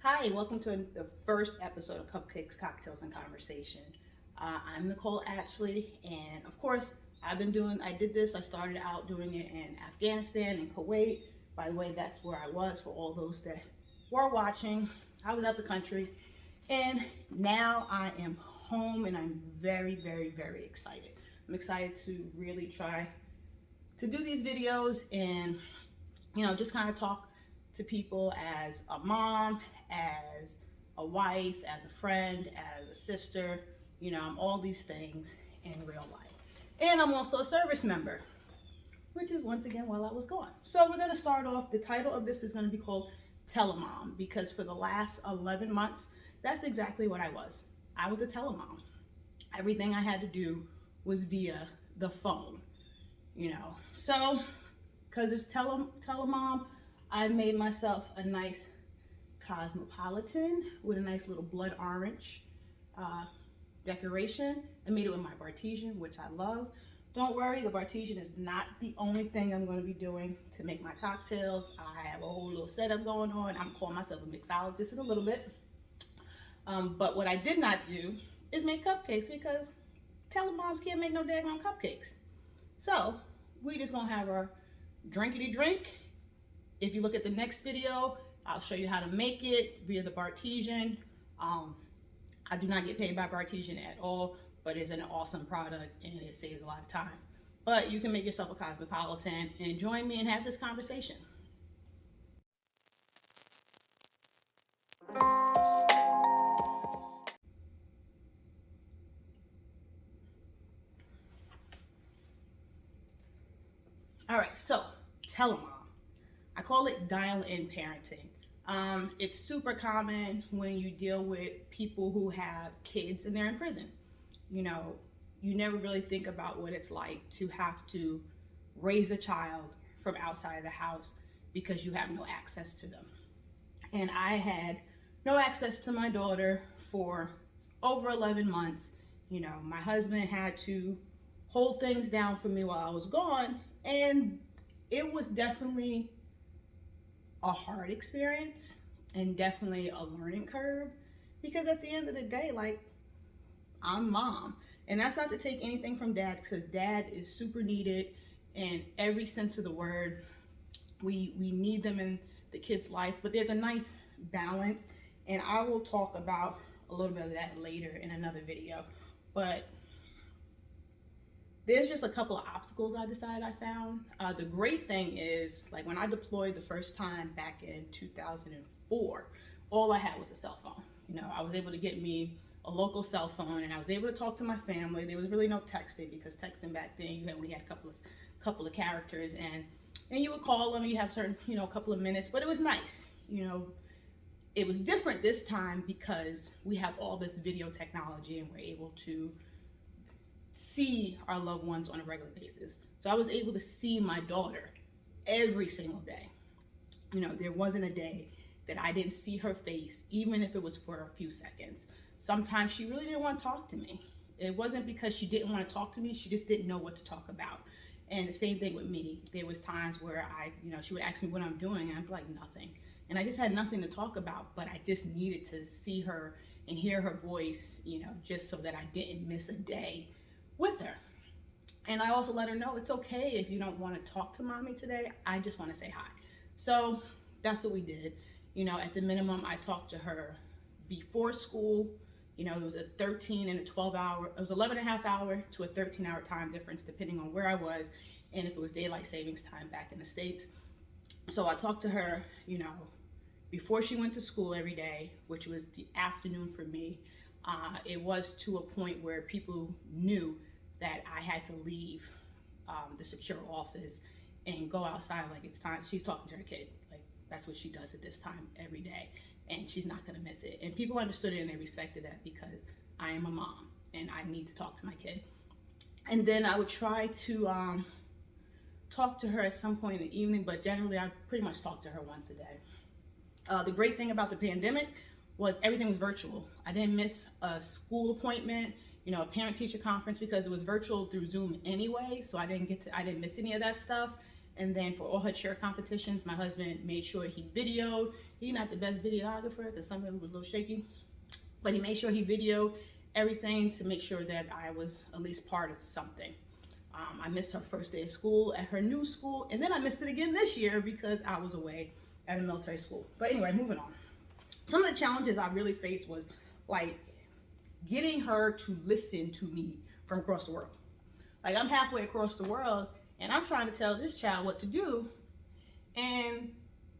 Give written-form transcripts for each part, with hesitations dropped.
Hi, welcome to the first episode of Cupcakes, Cocktails, and Conversation. I'm Nicole Ashley, and of course, I started out doing it in Afghanistan and Kuwait. By the way, that's where I was for all those that were watching. I was out the country, and now I am home, and I'm very, very, very excited. I'm excited to really try to do these videos and, just kind of talk to people as a mom, as a wife, as a friend, as a sister. I'm all these things in real life. And I'm also a service member, which is once again while I was gone. So we're gonna start off, the title of this is gonna be called Tele-Mom, because for the last 11 months, that's exactly what I was. I was a telemom. Everything I had to do was via the phone, So, because it's telemom, I made myself a nice Cosmopolitan with a nice little blood orange decoration. I made it with my Bartesian, which I love. Don't worry, the Bartesian is not the only thing I'm going to be doing to make my cocktails. I have a whole little setup going on. I'm calling myself a mixologist in a little bit. But what I did not do is make cupcakes, because telemoms can't make no daggone cupcakes. So we just gonna have our drinkity drink. If you look at the next video, I'll show you how to make it via the Bartesian. I do not get paid by Bartesian at all, but it's an awesome product and it saves a lot of time. But you can make yourself a Cosmopolitan and join me and have this conversation. All right, so Tele-Mom. I call it Dialin Parenting. It's super common when you deal with people who have kids and they're in prison. You never really think about what it's like to have to raise a child from outside of the house because you have no access to them. And I had no access to my daughter for over 11 months. My husband had to hold things down for me while I was gone, and it was definitely a hard experience and definitely a learning curve, because at the end of the day, I'm mom. And that's not to take anything from dad, because dad is super needed in every sense of the word. We need them in the kid's life, but there's a nice balance, and I will talk about a little bit of that later in another video. But there's just a couple of obstacles I decided I found. The great thing is, when I deployed the first time back in 2004, all I had was a cell phone. I was able to get me a local cell phone, and I was able to talk to my family. There was really no texting, because texting back then, you only had a couple of characters, and you would call them, and you have certain, a couple of minutes, but it was nice. It was different this time because we have all this video technology, and we're able to see our loved ones on a regular basis. So I was able to see my daughter every single day. There wasn't a day that I didn't see her face, even if it was for a few seconds. Sometimes she really didn't want to talk to me. It wasn't because she didn't want to talk to me, she just didn't know what to talk about. And the same thing with me. There was times where she would ask me what I'm doing, and I'd be like, nothing. And I just had nothing to talk about, but I just needed to see her and hear her voice, just so that I didn't miss a day with her. And I also let her know it's okay if you don't want to talk to mommy today. I just want to say hi. So that's what we did. At the minimum, I talked to her before school. It was a 13 and a 12 hour, it was 11 and a half hour to a 13-hour time difference, depending on where I was and if it was daylight savings time back in the States. So I talked to her, before she went to school every day, which was the afternoon for me. It was to a point where people knew that I had to leave the secure office and go outside. It's time. She's talking to her kid. That's what she does at this time every day, and she's not going to miss it. And people understood it and they respected that, because I am a mom and I need to talk to my kid. And then I would try to talk to her at some point in the evening, but generally I pretty much talk to her once a day. The great thing about the pandemic was everything was virtual. I didn't miss a school appointment, a parent-teacher conference, because it was virtual through Zoom anyway, so I didn't miss any of that stuff. And then for all her cheer competitions, my husband made sure he videoed. He's not the best videographer because some of it was a little shaky, but he made sure he videoed everything to make sure that I was at least part of something. I missed her first day of school at her new school, and then I missed it again this year because I was away at a military school. But anyway, moving on. Some of the challenges I really faced was like getting her to listen to me from across the world. Like, I'm halfway across the world and I'm trying to tell this child what to do, and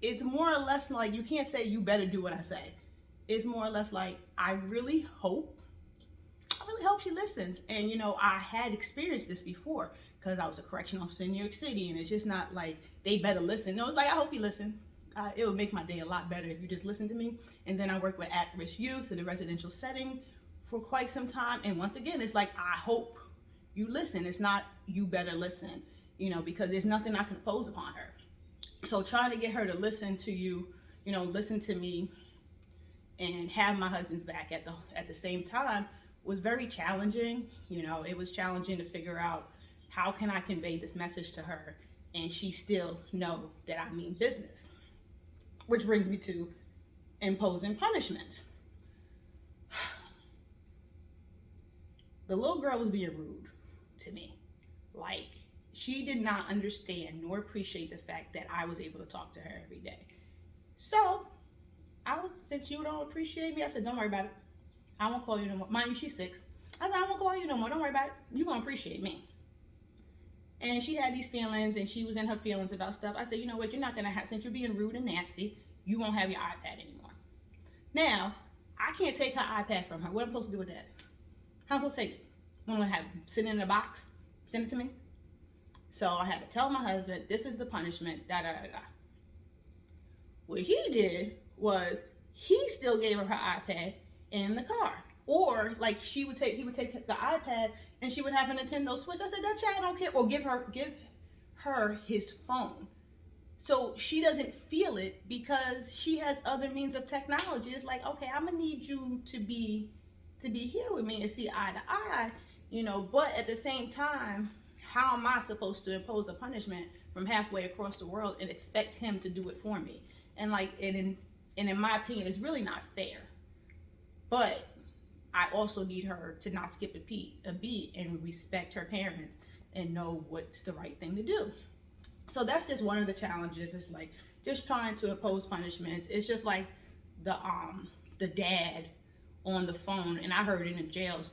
it's more or less like, you can't say you better do what I say. It's more or less like, I really hope she listens. And you know, I had experienced this before because I was a correction officer in New York City, and it's just not like they better listen. No, it's like, I hope you listen. It would make my day a lot better if you just listen to me. And then I worked with at-risk youth in a residential setting for quite some time, and once again, it's like, I hope you listen. It's not you better listen, you know, because there's nothing I can impose upon her. So trying to get her to listen to you, you know, listen to me and have my husband's back at the same time was very challenging. You know, it was challenging to figure out, how can I convey this message to her and she still know that I mean business? Which brings me to imposing punishment. The little girl was being rude to me. Like, she did not understand nor appreciate the fact that I was able to talk to her every day. So since you don't appreciate me, I said, don't worry about it. I won't call you no more. Mind you, she's 6. I said, I won't call you no more. Don't worry about it. You're going to appreciate me. And she had these feelings, and she was in her feelings about stuff. I said, you know what? You're not going to have, since you're being rude and nasty, you won't have your iPad anymore. Now, I can't take her iPad from her. What am I supposed to do with that? How am I supposed to take it? I'm going to have it sitting in a box? Send it to me? So I had to tell my husband, this is the punishment, da da da da. What he did was, he still gave her iPad in the car. Or like, he would take the iPad and she would have a Nintendo Switch. I said, that child don't care. Or give her his phone. So she doesn't feel it because she has other means of technology. It's like, okay, I'm gonna need you to be here with me and see eye to eye, you know, but at the same time, how am I supposed to impose a punishment from halfway across the world and expect him to do it for me? And like, in my opinion, it's really not fair. But I also need her to not skip a beat and respect her parents and know what's the right thing to do. So that's just one of the challenges. It's like just trying to impose punishments. It's just like the dad on the phone, and I heard it in jails,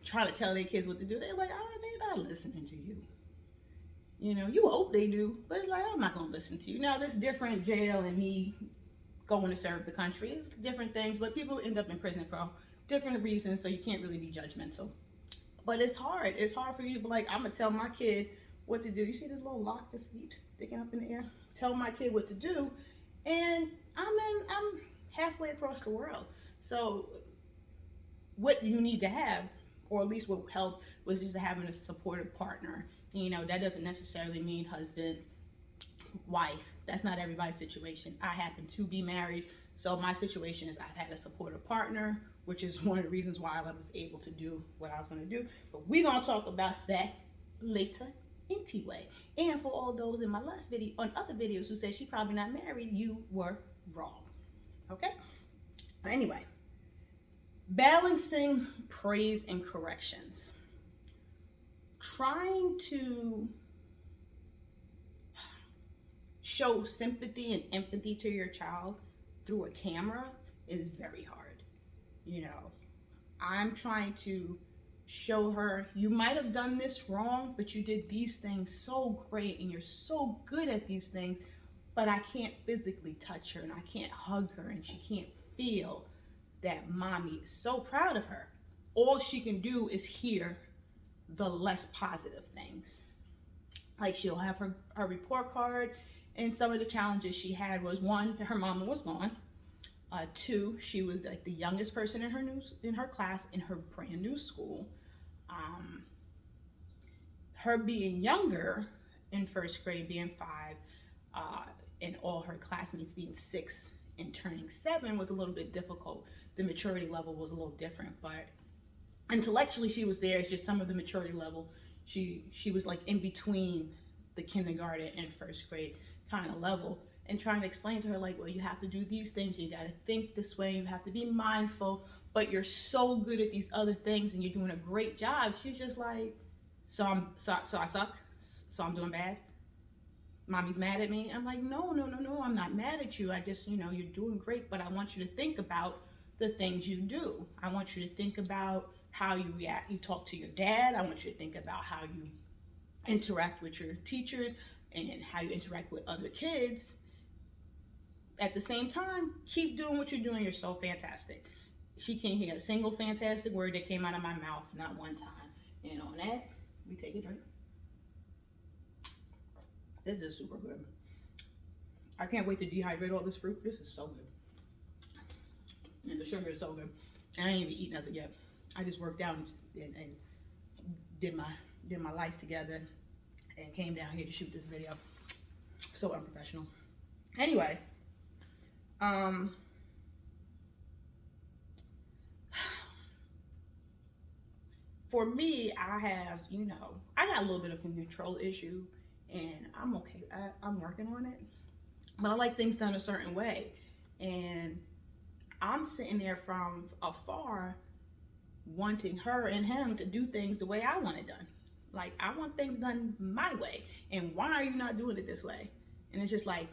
trying to tell their kids what to do. They're like, oh, they're not listening to you. You know, you hope they do, but it's like, I'm not gonna listen to you. Now, there's different jail and me going to serve the country. It's different things, but people end up in prison for different reasons, so you can't really be judgmental. But it's hard. It's hard for you to be like, I'm gonna tell my kid what to do. You see this little lock that keeps sticking up in the air? Tell my kid what to do, and I'm halfway across the world. So what you need to have, or at least what helped, was just having a supportive partner. You know, that doesn't necessarily mean husband, wife. That's not everybody's situation. I happen to be married, so my situation is I've had a supportive partner, which is one of the reasons why I was able to do what I was going to do. But we're going to talk about that later anyway. And for all those in my last video, on other videos, who said she probably not married, you were wrong. Okay? Anyway, balancing praise and corrections. Trying to show sympathy and empathy to your child through a camera is very hard. You know, I'm trying to show her, you might have done this wrong, but you did these things so great and you're so good at these things, but I can't physically touch her and I can't hug her and she can't feel that mommy is so proud of her. All she can do is hear the less positive things. Like, she'll have her report card, and some of the challenges she had was, 1, her mama was gone. 2, she was like the youngest person in her class in her brand new school. Her being younger in first grade, being 5, and all her classmates being 6 and turning 7 was a little bit difficult. The maturity level was a little different, but intellectually she was there. It's just some of the maturity level, she was like in between the kindergarten and first grade kind of level, and trying to explain to her, like, well, you have to do these things, you got to think this way, you have to be mindful, but you're so good at these other things and you're doing a great job. She's just like, so I suck, so I'm doing bad, mommy's mad at me. I'm like, no, I'm not mad at you. I just, you're doing great, but I want you to think about the things you do. I want you to think about how you react. You talk to your dad. I want you to think about how you interact with your teachers and how you interact with other kids. At the same time, keep doing what you're doing. You're so fantastic. She can't hear a single fantastic word that came out of my mouth, not one time. And on that, we take a drink. This is super good. I can't wait to dehydrate all this fruit. This is so good. And the sugar is so good. I ain't even eat nothing yet. I just worked out and did my life together and came down here to shoot this video. So unprofessional. Anyway, for me, I have, I got a little bit of a control issue, and I'm okay. I'm working on it, but I like things done a certain way, and I'm sitting there from afar wanting her and him to do things the way I want it done. Like, I want things done my way, and why are you not doing it this way? And it's just like,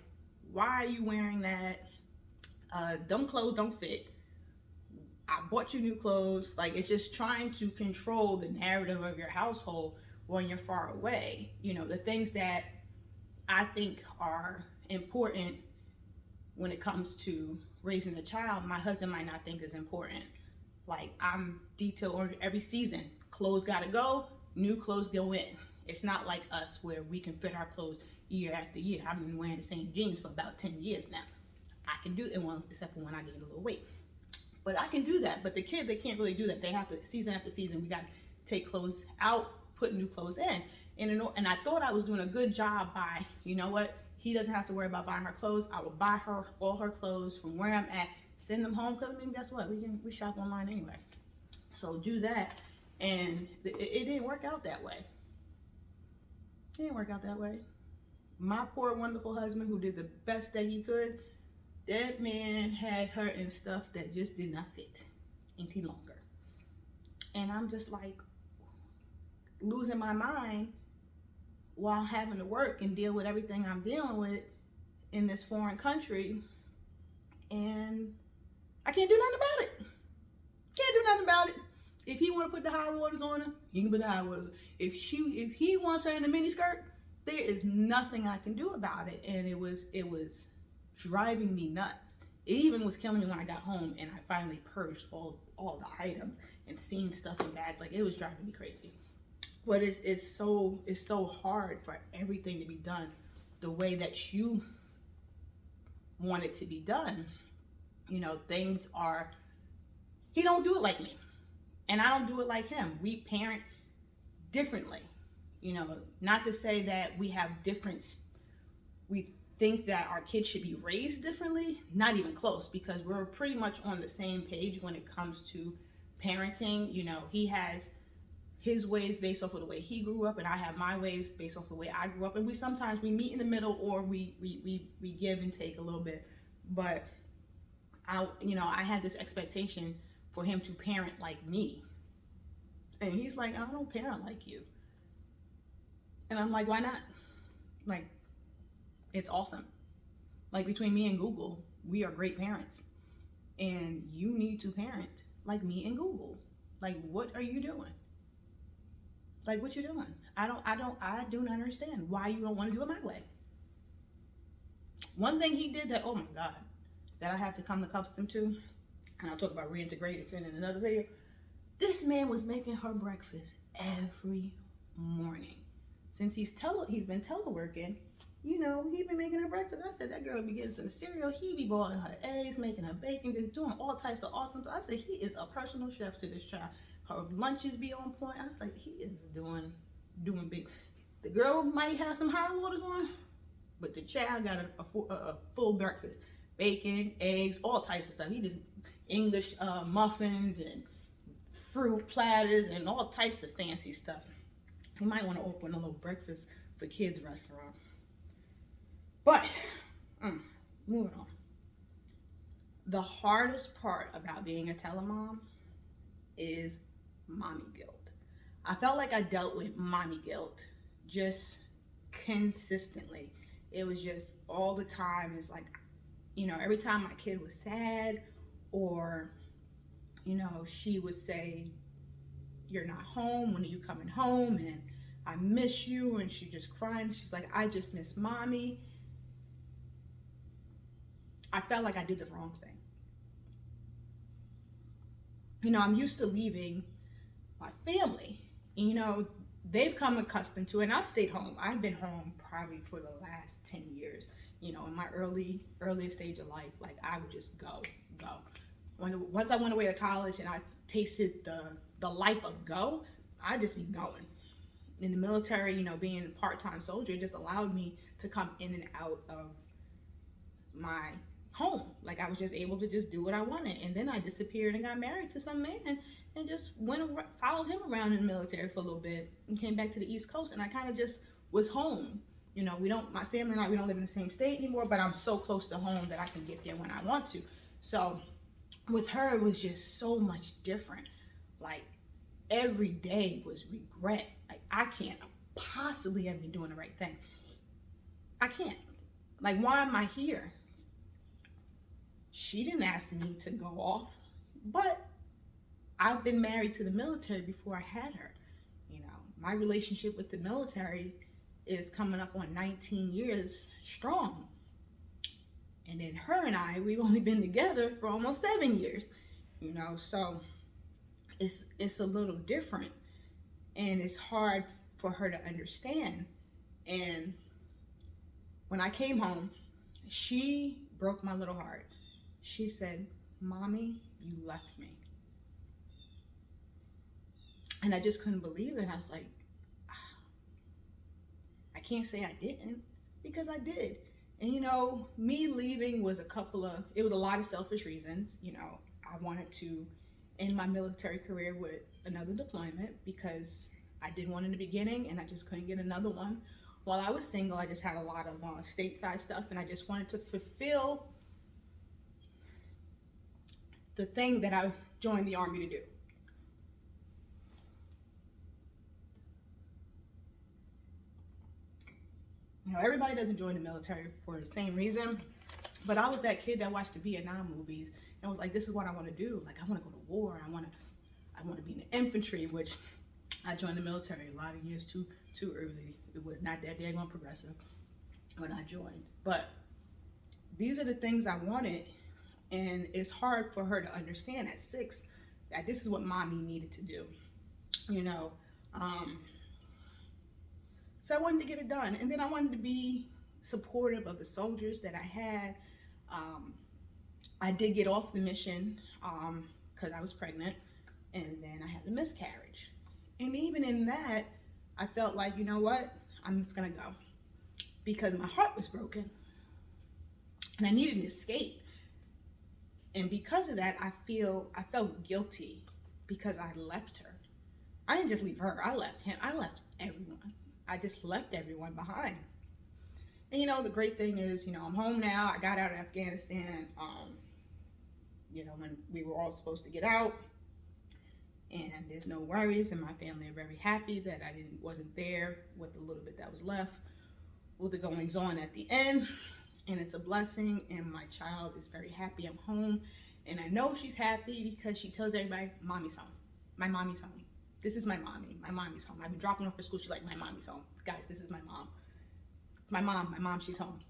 why are you wearing that? Them clothes don't fit. I bought you new clothes. Like, it's just trying to control the narrative of your household when you're far away. The things that I think are important when it comes to raising a child, my husband might not think is important. Like, I'm detail oriented every season. Clothes gotta go, new clothes go in. It's not like us where we can fit our clothes year after year. I've been wearing the same jeans for about 10 years now. I can do it, well, except for when I gained a little weight. But I can do that. But the kids, they can't really do that. They have to, season after season, we got to take clothes out, put new clothes in. And I thought I was doing a good job by, you know what? He doesn't have to worry about buying her clothes. I will buy her all her clothes from where I'm at, send them home. Because, guess what? We shop online anyway. So do that. And it didn't work out that way. It didn't work out that way. My poor, wonderful husband, who did the best that he could, that man had her in stuff that just did not fit any longer. And I'm just like losing my mind while having to work and deal with everything I'm dealing with in this foreign country. And I can't do nothing about it. Can't do nothing about it. If he want to put the high waters on her, he can put the high waters. If he wants her in a mini skirt, there is nothing I can do about it. And it was driving me nuts. It even was killing me when I got home and I finally purged all the items and seen stuff in bags. Like, it was driving me crazy. But it's so hard for everything to be done the way that you want it to be done. Things are, he don't do it like me. And I don't do it like him. We parent differently. Not to say that we have we think that our kids should be raised differently. Not even close, because we're pretty much on the same page when it comes to parenting. He has his ways based off of the way he grew up, and I have my ways based off the way I grew up. And we sometimes meet in the middle, or we give and take a little bit. But I had this expectation for him to parent like me. And he's like, I don't parent like you. And I'm like, why not? Like, it's awesome. Like, between me and Google, we are great parents. And you need to parent like me and Google. Like, what are you doing? Like, what you doing? I do not understand why you don't want to do it my way. One thing he did that, oh my God, that I have to come accustomed to, and I'll talk about reintegration in another video. This man was making her breakfast every morning. Since he's been teleworking, he been making her breakfast. I said, that girl be getting some cereal. He be boiling her eggs, making her bacon, just doing all types of awesome stuff. I said, he is a personal chef to this child. Her lunches be on point. I was like, he is doing big. The girl might have some high waters on, but the child got a full breakfast. Bacon, eggs, all types of stuff. He just English muffins and fruit platters and all types of fancy stuff. You might want to open a little breakfast for kids restaurant. But moving on. The hardest part about being a Tele-Mom is mommy guilt. I felt like I dealt with mommy guilt just consistently. It was just all the time. It's like, every time my kid was sad, or, she would say, "You're not home. When are you coming home?" And "I miss you." And she just crying. She's like, "I just miss mommy." I felt like I did the wrong thing. I'm used to leaving my family. They've come accustomed to it, and I've stayed home. I've been home probably for the last 10 years. In my earliest stage of life, like, I would just go. Once I went away to college and I tasted the life of go, I'd just be going. In the military, being a part-time soldier just allowed me to come in and out of my home. Like, I was just able to just do what I wanted. And then I disappeared and got married to some man and just followed him around in the military for a little bit and came back to the East Coast, and I kind of just was home. My family and I, we don't live in the same state anymore, but I'm so close to home that I can get there when I want to. So with her, it was just so much different. Like, every day was regret. Like, I can't possibly have been doing the right thing. I can't. Like, why am I here? She didn't ask me to go off, but I've been married to the military before I had her. My relationship with the military is coming up on 19 years strong. And then her and I, we've only been together for almost 7 years, so it's a little different, and it's hard for her to understand. And when I came home, she broke my little heart. She said, "Mommy, you left me." And I just couldn't believe it. I was like, I can't say I didn't, because I did. And me leaving was it was a lot of selfish reasons. I wanted to end my military career with another deployment because I did one in the beginning and I just couldn't get another one. While I was single, I just had a lot of stateside stuff, and I just wanted to fulfill the thing that I joined the Army to do. Everybody doesn't join the military for the same reason, but I was that kid that watched the Vietnam movies and was like, this is what I want to do. Like, I want to go to war. I want to be in the infantry, which I joined the military a lot of years too early. It was not that daggone progressive when I joined. But these are the things I wanted, and it's hard for her to understand at 6 that this is what mommy needed to do. So I wanted to get it done, and then I wanted to be supportive of the soldiers that I had. I did get off the mission because I was pregnant, and then I had a miscarriage. And even in that, I felt like, you know what, I'm just gonna go, because my heart was broken and I needed an escape. And because of that, I felt guilty because I left her. I didn't just leave her, I left him, I left everyone. I just left everyone behind. And the great thing is, I'm home now. I got out of Afghanistan, when we were all supposed to get out, and there's no worries, and my family are very happy that I wasn't there with the little bit that was left with the goings on at the end. And it's a blessing, and my child is very happy I'm home, and I know she's happy because she tells everybody, "Mommy's home. My mommy's home. This is my mommy. My mommy's home." I've been dropping her off for school. She's like, "My mommy's home. Guys, this is my mom. My mom, she's home."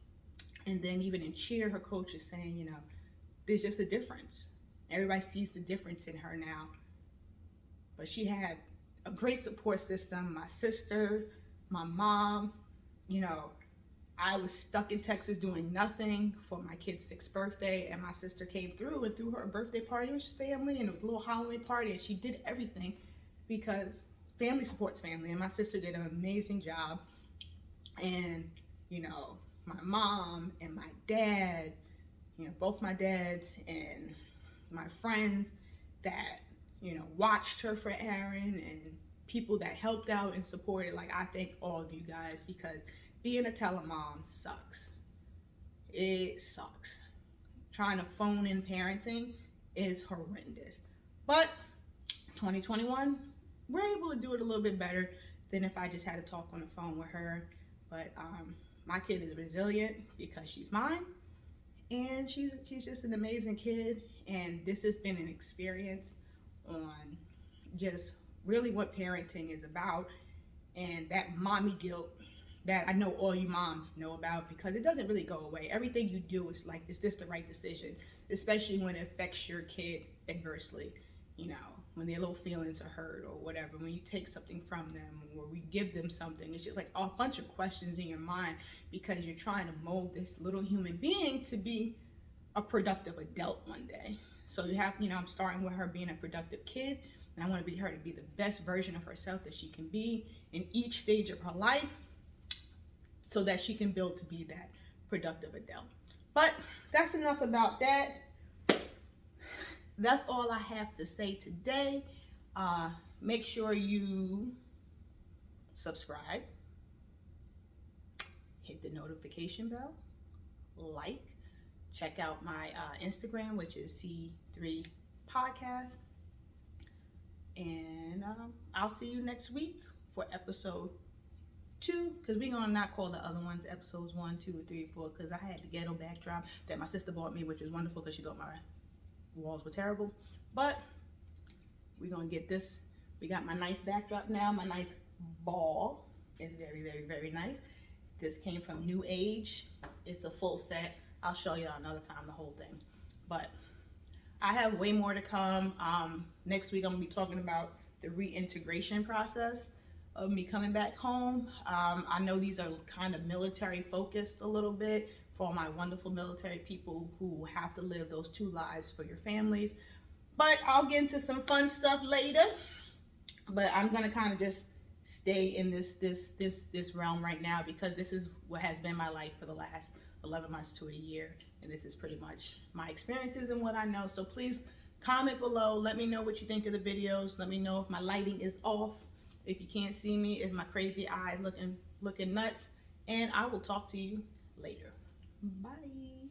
And then even in cheer, her coach is saying, there's just a difference. Everybody sees the difference in her now. But she had a great support system. My sister, my mom, I was stuck in Texas doing nothing for my kid's 6th birthday, and my sister came through and threw her a birthday party with family, and it was a little Halloween party, and she did everything because family supports family, and my sister did an amazing job. And my mom and my dad, both my dads and my friends that watched her for Aaron, and people that helped out and supported. Like, I thank all of you guys, because being a Tele-Mom sucks. It sucks. Trying to phone in parenting is horrendous. But 2021, we're able to do it a little bit better than if I just had to talk on the phone with her. But my kid is resilient because she's mine, and she's just an amazing kid. And this has been an experience on just really what parenting is about, and that mommy guilt that I know all you moms know about, because it doesn't really go away. Everything you do is like, is this the right decision? Especially when it affects your kid adversely, you know, when their little feelings are hurt or whatever, when you take something from them or we give them something. It's just like a bunch of questions in your mind, because you're trying to mold this little human being to be a productive adult one day. So you have, you know, I'm starting with her being a productive kid, and I want to be her to be the best version of herself that she can be in each stage of her life, so that she can build to be that productive adult. But that's enough about that. That's all I have to say today. Make sure you subscribe, hit the notification bell, like, check out my Instagram, which is C3 Podcast. And I'll see you next week for episode 2, because we're gonna not call the other ones episodes 1, 2, 3, 4, because I had the ghetto backdrop that my sister bought me, which was wonderful because she thought my walls were terrible. But we're gonna get this. We got my nice backdrop now. My nice ball is very, very, very nice. This came from New Age. It's a full set. I'll show you another time the whole thing. But I have way more to come. Next week I'm gonna be talking about the reintegration process of me coming back home. I know these are kind of military focused a little bit for all my wonderful military people who have to live those 2 lives for your families. But I'll get into some fun stuff later. But I'm gonna kind of just stay in this realm right now, because this is what has been my life for the last 11 months to a year, and this is pretty much my experiences and what I know. So please comment below. Let me know what you think of the videos. Let me know if my lighting is off. If you can't see me, is my crazy eyes looking nuts. And I will talk to you later. Bye.